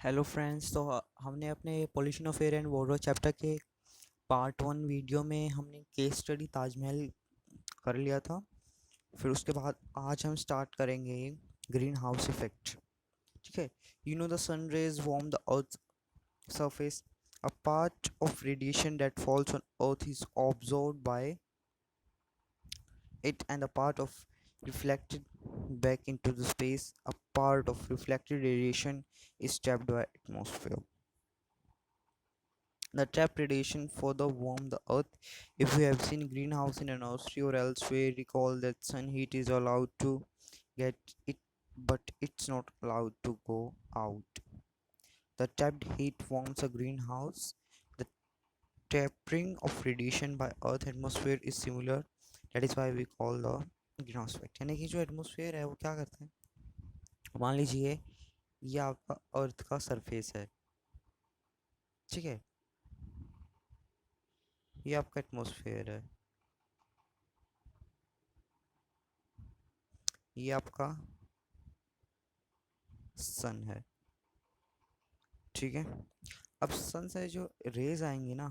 Hello friends. तो हमने अपने pollution of air and water chapter के पार्ट 1 वीडियो में हमने केस स्टडी ताजमहल कर लिया था। फिर उसके बाद आज हम स्टार्ट करेंगे ग्रीन हाउस इफेक्ट। ठीक है। You know the sun rays warm the earth surface. A part of radiation that falls on earth is absorbed by it, and a part of reflected back into the space. A part of reflected radiation is trapped by atmosphere. The trap radiation further warm the earth. If you have seen greenhouse in a nursery or elsewhere, recall that sun heat is allowed to get it, but it's not allowed to go out. The trapped heat warms a greenhouse. The tapering of radiation by earth atmosphere is similar. That is why we call the greenhouse effect. यानी कि जो atmosphere है वो क्या करता है, मान लीजिए ये आपका अर्थ का सरफेस है। ठीक है, ये आपका एटमोसफेयर है, ये आपका सन है। ठीक है। अब सन से जो रेज आएंगी ना,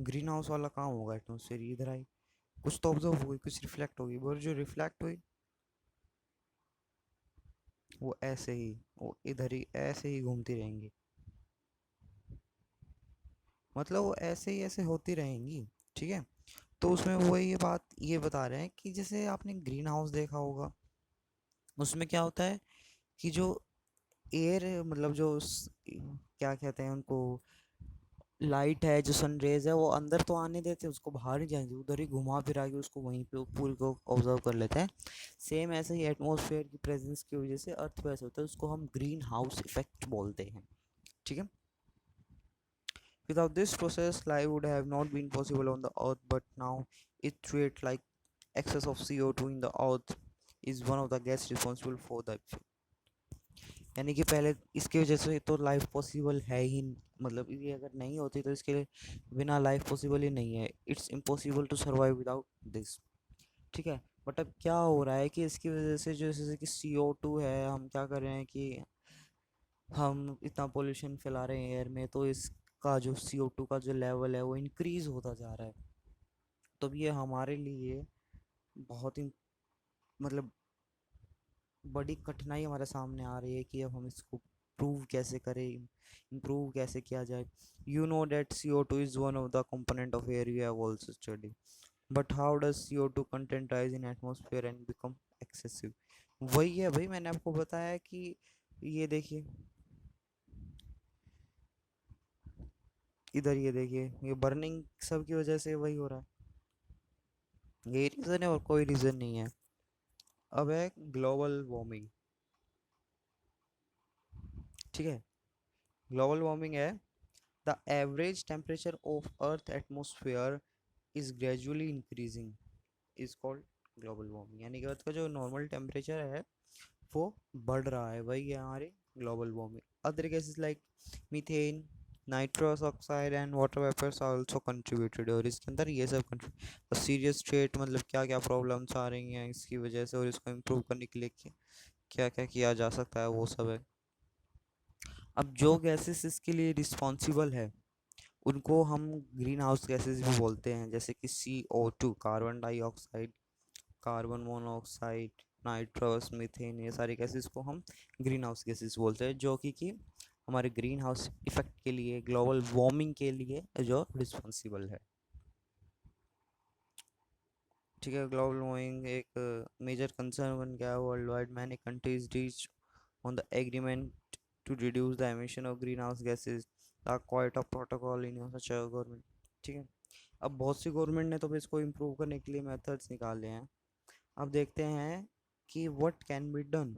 ग्रीन हाउस वाला काम होगा एटमोसफेयर इधर आई, कुछ तो ऑब्जर्व हुई, कुछ रिफ्लेक्ट होगी, और जो रिफ्लेक्ट हुई वो ऐसे ही, वो इधर ही ऐसे ही घूमती रहेंगी। मतलब वो ऐसे होती रहेंगी। ठीक है। तो उसमें वो ये बात ये बता रहे हैं कि जैसे आपने ग्रीन हाउस देखा होगा, उसमें क्या होता है कि जो एयर, मतलब जो क्या कहते हैं उनको, लाइट है, जो सन रेज है, वो अंदर तो आने देते, उसको बाहर नहीं जाने देते, उधर ही घुमा फिरा के उसको वहीं पे पूल को ऑब्जर्व कर लेते हैं। सेम ऐसे ही एटमॉस्फेयर की प्रेजेंस की वजह से अर्थ पे ऐसा होता है, उसको हम ग्रीन हाउस इफेक्ट बोलते हैं। ठीक है। Without this process, life would have not been possible on the earth, but now it threat like excess of CO2 in the earth is one of the gas responsible for the effect. यानी कि पहले इसकी वजह से तो life possible है ही, मतलब ये अगर नहीं होती तो इसके बिना लाइफ पॉसिबल ही नहीं है। It's impossible to survive without this. ठीक है। बट अब क्या हो रहा है कि इसकी वजह से जो जैसे कि CO2 है, हम क्या कर रहे हैं कि हम इतना पोल्यूशन फैला रहे हैं एयर में, तो इसका जो CO2 का जो लेवल है वो इंक्रीज होता जा रहा है। तो अब ये हमारे लिए बहुत ही, मतलब बड़ी कठिनाई हमारे सामने आ रही है कि अब हम इसको प्रूव कैसे करें, इम्प्रूव कैसे किया जाए। You know that CO2 is one of the component of air, you have also study, but how does CO2 content rise in atmosphere and become excessive. वही है भाई, मैंने आपको बताया कि ये देखिए, इधर ये देखिए, ये बर्निंग सब की वजह से वही हो रहा है। यही रीज़न है और कोई रीज़न नहीं है। अब है ग्लोबल वार्मिंग। ठीक है। ग्लोबल वार्मिंग है the average temperature of earth atmosphere is gradually increasing, is called global warming. यानी कि अर्थ का जो नॉर्मल टेम्परेचर है वो बढ़ रहा है, वही है हमारी global warming. Other gases like methane, nitrous oxide and water vapours are also contributed, और इसके अंदर ये सब सीरियस स्टेट, मतलब क्या क्या प्रॉब्लम्स आ रही हैं इसकी वजह से, और इसको इम्प्रूव करने के लिए क्या क्या किया जा सकता है, वो सब है। अब जो गैसेस इसके लिए रिस्पॉन्सिबल है उनको हम ग्रीन हाउस गैसेस भी बोलते हैं, जैसे कि CO2 carbon dioxide, carbon monoxide, nitrous, methane, ये सारी गैसेस को हम ग्रीन हाउस गैसेस बोलते हैं, जो कि हमारे ग्रीन हाउस इफेक्ट के लिए, ग्लोबल वार्मिंग के लिए जो रिस्पॉन्सिबल है। ठीक है। ग्लोबल वार्मिंग एक मेजर कंसर्न बन गया world wide. Many countries reach on the agreement to reduce the emission of green house gases, the Kyoto of protocol in such government. ठीक है। अब बहुत सी गवर्नमेंट ने तो इसको इम्प्रूव करने के लिए मेथड्स निकाले हैं। अब देखते हैं कि व्हाट कैन बी डन,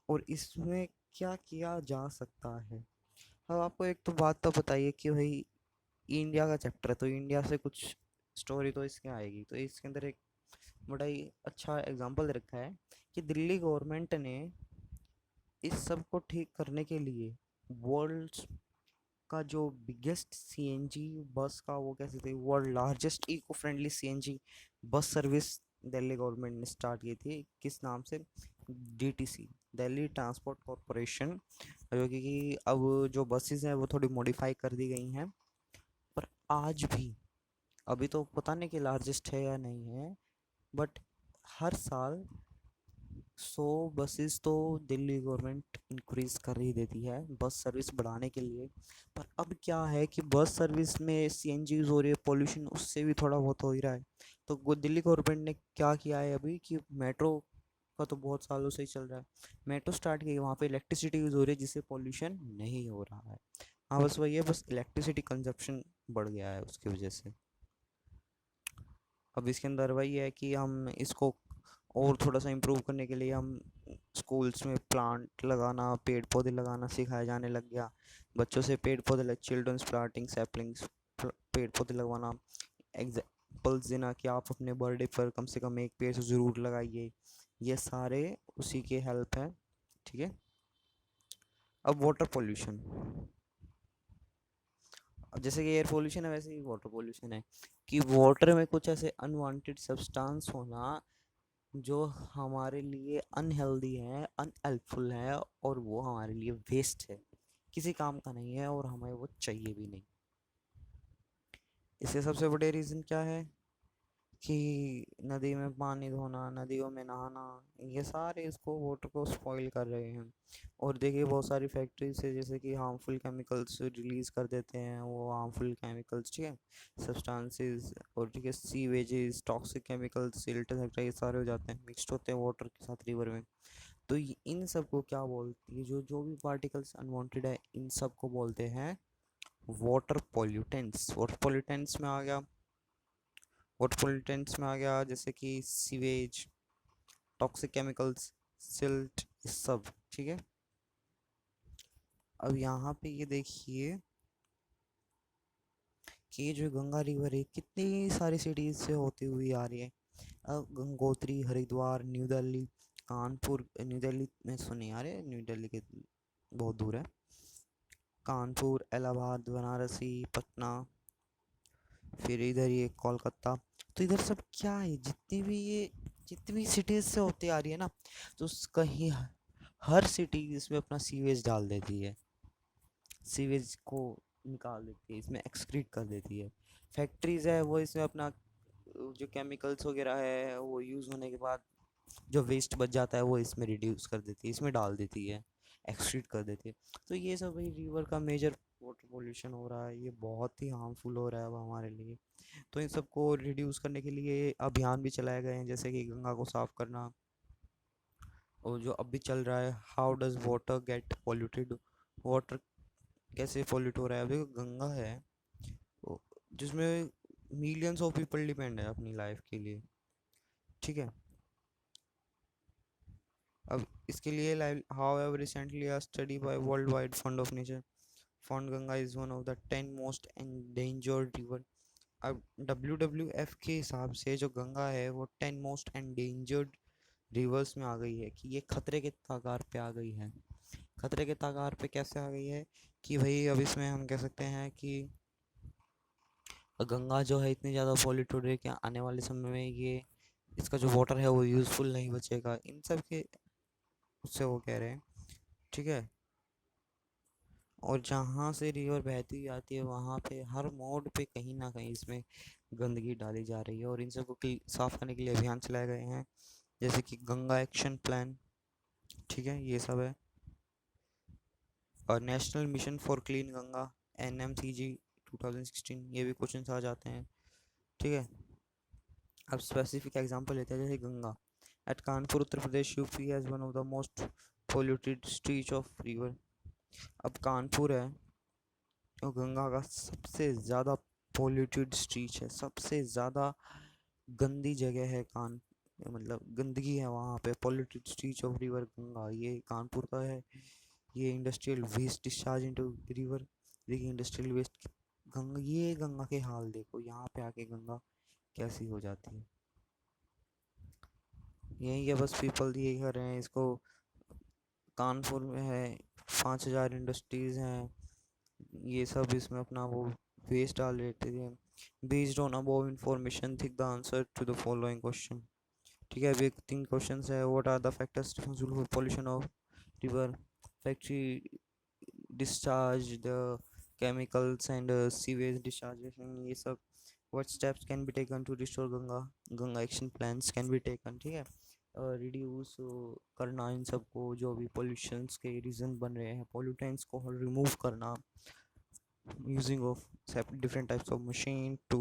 और इसमें क्या किया जा सकता है। अब आपको एक तो बात तो बताइए कि भाई इंडिया का चैप्टर है, तो इंडिया से कुछ स्टोरी तो इसके आएगी। तो इसके अंदर एक बड़ा ही अच्छा एग्जांपल दे रखा है कि दिल्ली गवर्नमेंट ने इस सब को ठीक करने के लिए वर्ल्ड का जो बिगेस्ट CNG बस का, वो कैसे थे, world largest eco friendly CNG bus service Delhi government ने स्टार्ट की थी। किस नाम से? डीटीसी, दिल्ली ट्रांसपोर्ट कॉरपोरेशन, जो कि अब जो बसेस हैं वो थोड़ी मॉडिफाई कर दी गई हैं। पर आज भी, अभी तो पता नहीं कि लार्जेस्ट है या नहीं है, बट हर साल 100 बसेस तो दिल्ली गवर्नमेंट इंक्रीज कर ही देती है बस सर्विस बढ़ाने के लिए। पर अब क्या है कि बस सर्विस में सीएनजी यूज़ हो रही है, पोल्यूशन उससे भी थोड़ा बहुत हो ही रहा है। तो दिल्ली गवर्नमेंट ने क्या किया है अभी कि मेट्रो का तो बहुत सालों से ही चल रहा है, मेट्रो स्टार्ट की, वहाँ पे इलेक्ट्रिसिटी यूज़ हो रही है जिससे पोल्यूशन नहीं हो रहा है। हाँ बस वही है, बस इलेक्ट्रिसिटी कंजप्शन बढ़ गया है उसकी वजह से। अब इसके अंदर वही है कि हम इसको और थोड़ा सा इम्प्रूव करने के लिए हम स्कूल्स में प्लांट लगाना, पेड़ पौधे लगाना सिखाया जाने लग गया। बच्चों से पेड़ पौधे, चिल्ड्रंस प्लांटिंग सैपलिंग्स, पेड़ पौधे लगवाना, एग्जाम्पल्स देना कि आप अपने बर्थडे पर कम से कम एक पेड़ तो ज़रूर लगाइए। ये सारे उसी के हेल्प है। ठीक है। अब वाटर पोल्यूशन, अब जैसे कि एयर पोल्यूशन है वैसे ही वाटर पोल्यूशन है, कि वाटर में कुछ ऐसे अनवांटेड सब्सटेंस होना जो हमारे लिए अनहेल्दी है, अनहेल्पफुल है, और वो हमारे लिए वेस्ट है, किसी काम का नहीं है और हमें वो चाहिए भी नहीं। इसके सबसे बड़े रीज़न क्या है कि नदी में पानी धोना, नदियों में नहाना, ये सारे इसको वाटर को स्पॉइल कर रहे हैं। और देखिए बहुत सारी फैक्ट्रीज है जैसे कि हार्मफुल केमिकल्स रिलीज कर देते हैं, वो हार्मफुल केमिकल्स, ठीक है, सब्सटेंसेस, और ठीक है सीवेजेस, टॉक्सिक केमिकल्स, सिल्ट ये सारे हो जाते हैं, मिक्सड होते हैं वाटर के साथ रिवर में। तो इन सब को क्या बोलती है, जो जो भी पार्टिकल्स अनवांटेड है इन सब को बोलते हैं वाटर पॉल्यूटेंट्स। वाटर पॉल्यूटेंट्स में आ गया, वाटर पोल्यूटेंट्स में आ गया जैसे कि सीवेज, टॉक्सिक केमिकल्स, सिल्ट, ये सब। ठीक है। अब यहाँ पे ये देखिए कि ये जो गंगा रिवर है कितनी सारी सिटीज से होती हुई आ रही है। अब गंगोत्री, हरिद्वार, न्यू दिल्ली, कानपुर, न्यू दिल्ली में सुनिए आ रहे हैं, न्यू दिल्ली के बहुत दूर है, कानपुर, इलाहाबाद, बनारसी, पटना, फिर इधर ये कोलकाता। तो इधर सब क्या है, जितनी भी सिटीज से होती आ रही है ना, तो कहीं हर सिटी इसमें अपना सीवेज डाल देती है, सीवेज को निकाल देती है, इसमें एक्सक्रीट कर देती है। फैक्ट्रीज है वो इसमें अपना जो केमिकल्स वगैरह है वो यूज़ होने के बाद जो वेस्ट बच जाता है वो इसमें रिड्यूस कर देती है, इसमें डाल देती है, एक्सक्रीट कर देती है। तो ये सब भाई रिवर का मेजर वाटर पोल्यूशन हो रहा है, ये बहुत ही हार्मफुल हो रहा है अब हमारे लिए। तो इन सबको रिड्यूस करने के लिए अभियान भी चलाए गए हैं, जैसे कि गंगा को साफ करना, और जो अभी चल रहा है how does water get polluted, water कैसे पॉल्यूट हो रहा है। अभी गंगा है जिसमें मिलियंस ऑफ पीपल डिपेंड है अपनी लाइफ के लिए। ठीक है। अब इसके लिए how ever recently a study by world wide fund of nature found Ganga is one of the 10 most endangered river। अब WWF के हिसाब से जो गंगा है वो 10 मोस्ट एंडेंजर्ड रिवर्स में आ गई है, कि ये खतरे के कगार पे आ गई है। खतरे के कगार पे कैसे आ गई है कि भाई अब इसमें हम कह सकते हैं कि गंगा जो है इतनी ज़्यादा पॉल्यूटेड है कि आने वाले समय में ये इसका जो वाटर है वो यूज़फुल नहीं बचेगा, इन सब के उससे वो कह रहे हैं। ठीक है। और जहाँ से रिवर बहती आती है वहाँ पे हर मोड़ पे कहीं ना कहीं इसमें गंदगी डाली जा रही है, और इन सबको साफ करने के लिए अभियान चलाए गए हैं, जैसे कि गंगा एक्शन प्लान। ठीक है, ये सब है। और national mission for clean Ganga, NMCG 2016, ये भी क्वेश्चन आ जाते हैं। ठीक है। अब स्पेसिफिक एग्जांपल लेते हैं, जैसे Ganga at Kanpur Uttar Pradesh UP as one of the most polluted stretch of river. अब कानपुर है और गंगा का सबसे ज़्यादा पोल्यूटेड स्ट्रीच है, सबसे ज़्यादा गंदी जगह है, मतलब गंदगी है वहाँ पे, polluted stretch of river Ganga, ये कानपुर का है। ये industrial waste discharge into river. देखिए इंडस्ट्रियल वेस्ट, गंगा, ये गंगा के हाल देखो, यहाँ पे आके गंगा कैसी हो जाती है। यही है बस, पीपल यही कर रहे हैं इसको। कानपुर में है, 5,000 इंडस्ट्रीज हैं, ये सब इसमें अपना वो वेस्ट डाल देते हैं। Based on above information think the answer to the following question. ठीक है, अभी 3 क्वेश्चन है। What are the factors responsible for pollution of river, factory discharge, the chemicals and sewage dischargation, ये सब। What steps can be taken to restore Ganga, Ganga action plans can be taken, ठीक है। Reduce करना इन सबको, जो भी पोल्यूशंस के रीजन बन रहे हैं, पोल्यूटेंट्स को रिमूव करना, using of different types of machine to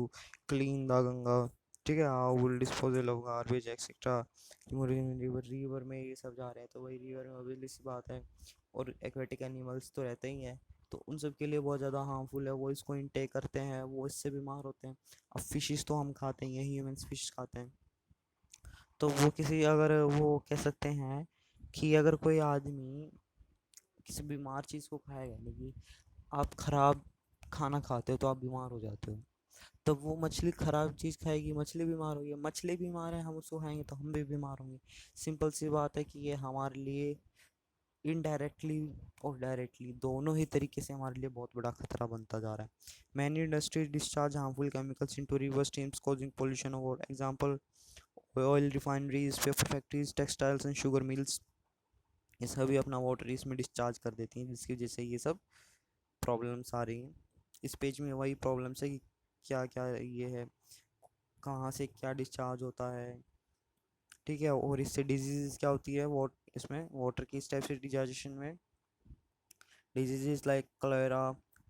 clean the Ganga, ठीक है। how will disposal of garbage etcetera, river में ये सब जा रहे हैं तो वही रिवर में ऑब्वियसली सी बात है। और एक्वेटिक एनिमल्स तो रहते ही हैं, तो उन सब के लिए बहुत ज़्यादा हार्मफुल है, वो इसको इनटेक करते हैं, वो इससे बीमार होते हैं। अब फिशेस तो हम खाते ही हैं, ह्यूमंस फिश खाते हैं, तो वो किसी, अगर वो कह सकते हैं कि अगर कोई आदमी किसी बीमार चीज़ को खाएगा, लेकिन आप खराब खाना खाते हो तो आप बीमार हो जाते हो। तब वो मछली खराब चीज़ खाएगी, मछली बीमार होगी, मछली बीमार है, हम उसको खाएंगे तो हम भी बीमार होंगे। सिंपल सी बात है कि ये हमारे लिए इनडायरेक्टली और डायरेक्टली दोनों ही तरीके से हमारे लिए बहुत बड़ा खतरा बनता जा रहा है। Many industries discharge harmful chemicals into river streams causing pollution of water. Example, oil refineries, paper factories, textiles and sugar mills, ये सभी अपना वाटर इसमें डिस्चार्ज कर देती हैं, जिसकी वजह से ये सब प्रॉब्लम्स आ रही हैं। इस पेज में वही प्रॉब्लम्स है कि क्या क्या ये है, कहाँ से क्या डिस्चार्ज होता है, ठीक है। और इससे डिजीज़ क्या होती है, इसमें वाटर की इस टाइप से डिजाइजेशन में disease like cholera,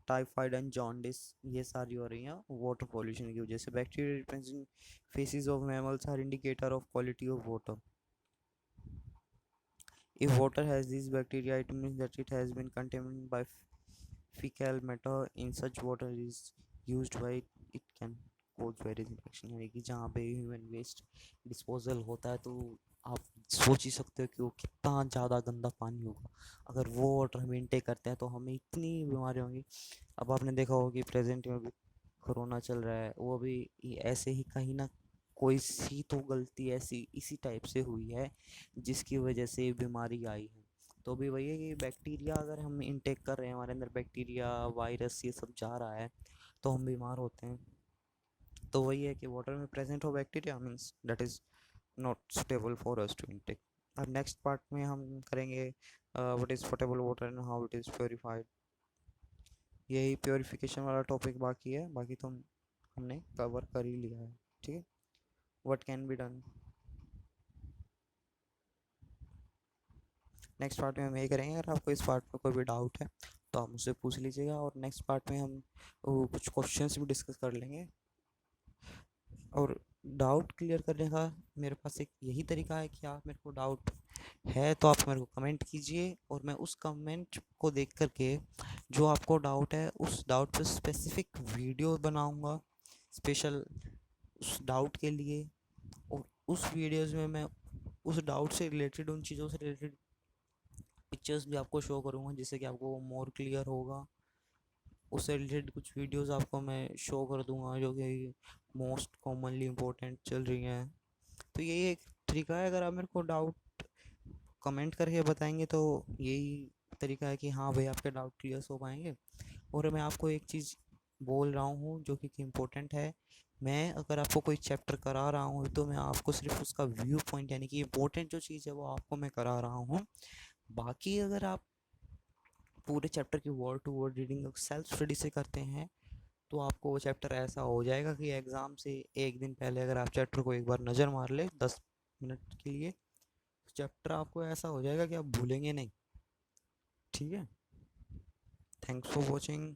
typhoid and jaundice, ये सारी हो रही हैं वाटर पॉल्यूशन की वजह से। Bacteria representing faeces of mammals are indicator of quality of water. If water has these bacteria, it means that it has been contaminated by fecal matter. In such water is used by it can cause various infection। यानी कि जहाँ पे human waste disposal होता है, तो आप सोच ही सकते हो कि वो कितना ज़्यादा गंदा पानी होगा। अगर वो वाटर हम इनटेक करते हैं तो हमें इतनी बीमारी होंगी। अब आपने देखा होगा कि प्रेजेंट में भी कोरोना चल रहा है, वो भी ऐसे ही कहीं ना कोई सी तो गलती ऐसी इसी टाइप से हुई है जिसकी वजह से ये बीमारी आई है। तो भी वही है कि बैक्टीरिया अगर हम इनटेक कर रहे हैं, हमारे अंदर बैक्टीरिया, वायरस, ये सब जा रहा है, तो हम बीमार होते हैं। तो वही है कि वाटर में प्रेजेंट हो bacteria means that is not suitable for us to intake. अब नेक्स्ट पार्ट में हम करेंगे what is potable water and how it is purified. यही प्योरीफिकेशन वाला टॉपिक बाकी है, बाकी तो हमने कवर कर ही लिया है, ठीक है। What can be done, next part में हम ये करेंगे। अगर आपको इस पार्ट में कोई भी डाउट है तो आप मुझसे पूछ लीजिएगा, और नेक्स्ट पार्ट में हम कुछ क्वेश्चंस भी डिस्कस कर लेंगे। और डाउट क्लियर करने का मेरे पास एक यही तरीका है कि आप मेरे को डाउट है तो आप मेरे को कमेंट कीजिए, और मैं उस कमेंट को देख करके जो आपको डाउट है उस डाउट पे स्पेसिफिक वीडियो बनाऊंगा स्पेशल उस डाउट के लिए। और उस वीडियोज़ में मैं उस डाउट से रिलेटेड, उन चीज़ों से रिलेटेड पिक्चर्स भी आपको शो करूँगा, जिससे कि आपको मोर क्लियर होगा। उससे रिलेटेड कुछ वीडियोस आपको मैं शो कर दूंगा जो कि मोस्ट कॉमनली इम्पोर्टेंट चल रही हैं। तो यही एक तरीका है, अगर आप मेरे को डाउट कमेंट करके बताएंगे तो यही तरीका है कि हाँ भाई आपके डाउट क्लियर हो पाएंगे। और मैं आपको एक चीज़ बोल रहा हूँ जो कि इम्पोर्टेंट है, मैं अगर आपको कोई चैप्टर करा रहा हूँ तो मैं आपको सिर्फ उसका व्यू पॉइंट यानी कि इम्पोर्टेंट जो चीज़ है वो आपको मैं करा रहा हूँ। बाकी अगर आप पूरे चैप्टर की word to word reading self study से करते हैं तो आपको वो चैप्टर ऐसा हो जाएगा कि एग्ज़ाम से एक दिन पहले अगर आप चैप्टर को एक बार नज़र मार ले 10 मिनट के लिए, चैप्टर आपको ऐसा हो जाएगा कि आप भूलेंगे नहीं, ठीक है। Thanks for watching.